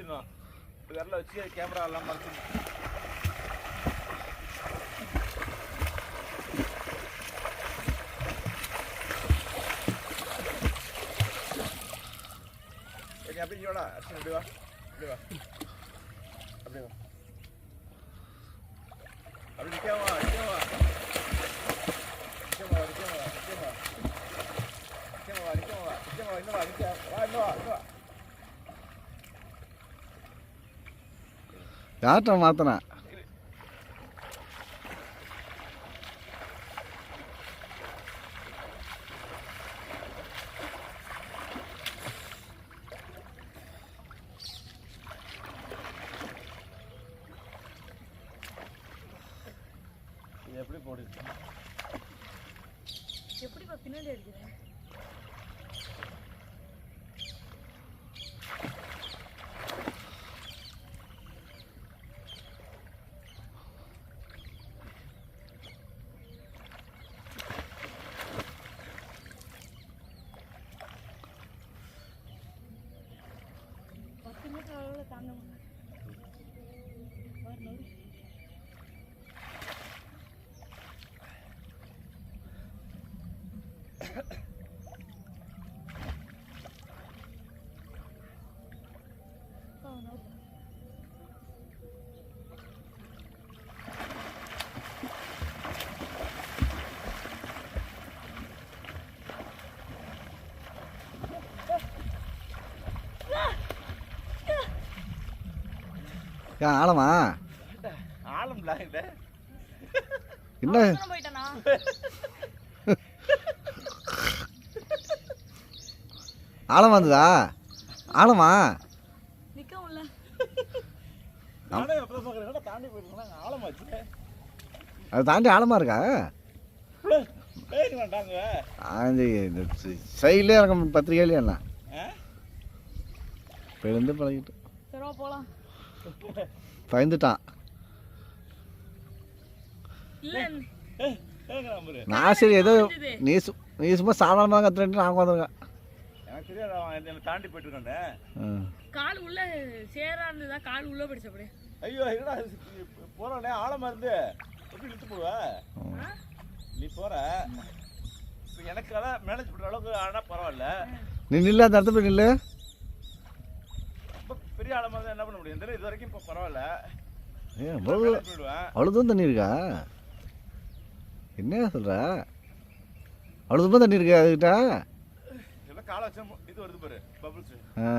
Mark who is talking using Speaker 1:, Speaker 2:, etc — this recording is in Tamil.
Speaker 1: மூடிடணும். விரல வச்சு கேமரா எல்லாம் மறைச்சிடணும். சரி அப்படி இங்கோடா அர்ச்சனை இப்படி வா இப்படி வா அப்படியே வா அப்படி நிற்காம நிற்காம நிற்காம நிற்காம நிற்காம நிற்காம நிற்காம நிற்காம இன்னும் வா நிற்க வா இன்னும் வா இன்னும் வா.
Speaker 2: யார்கிட்ட மாற்றினேன்
Speaker 1: எப்படி போடுது
Speaker 3: எப்படி பின்னாடி அடிக்கிறேன் தாங்க
Speaker 2: ஏன் ஆழமா
Speaker 1: ஆழம் இல்லை
Speaker 2: என்ன
Speaker 3: போயிட்டானா
Speaker 2: ஆழமா இருந்ததா ஆழமா
Speaker 3: நிக்க முடியல
Speaker 1: நானே எப்போ பார்க்குறேன் தாண்டி போயிருக்கேன் ஆழமாச்சு
Speaker 2: அது தாண்டி ஆழமா இருக்கா
Speaker 1: பேர் வேண்டாங்க
Speaker 2: இந்த சைட்லேயே இருக்க பத்திரிகையிலே என்ன இப்போ இருந்து பழகிட்டு
Speaker 3: சரி போலாம்
Speaker 2: பயந்துட்டான்
Speaker 3: இல்ல
Speaker 2: நான் சரி ஏதோ நீ சும்மா சாதாரணமாக கற்றுட்டு நான் உட்காந்துருக்கேன்
Speaker 1: எனக்கு தெரியாது அவன் என்னை தாண்டி போயிட்டு இருக்கானே
Speaker 3: கால் உள்ள சேரா இருந்ததா கால் உள்ள போயிடுச்சு அப்படியே
Speaker 1: ஐயோ என்னடா போறானே ஆழமா இருந்து எப்படி இழுத்து போடுவ நீ போற இப்போ எனக்கு அதான் மேனேஜ் பண்ற அளவுக்கு ஆனா பரவாயில்ல
Speaker 2: நீ நில்ல அந்த இடத்துல போய் நில்லு
Speaker 1: ரொம்ப பெரிய ஆழமா இருந்தால் என்ன பண்ண முடியும் இந்த இது வரைக்கும் இப்போ பரவாயில்ல
Speaker 2: ஏன்
Speaker 1: போயிடுவேன்
Speaker 2: அவ்வளோ தூரம் தண்ணி இருக்கா என்ன சொல்கிற அவ்வளோ தூரம் தண்ணி இருக்கா அதுக்கிட்ட
Speaker 1: இதெல்லாம் காலை வச்சா இது வருது பாரு பபுள்ஸ்
Speaker 2: ஆ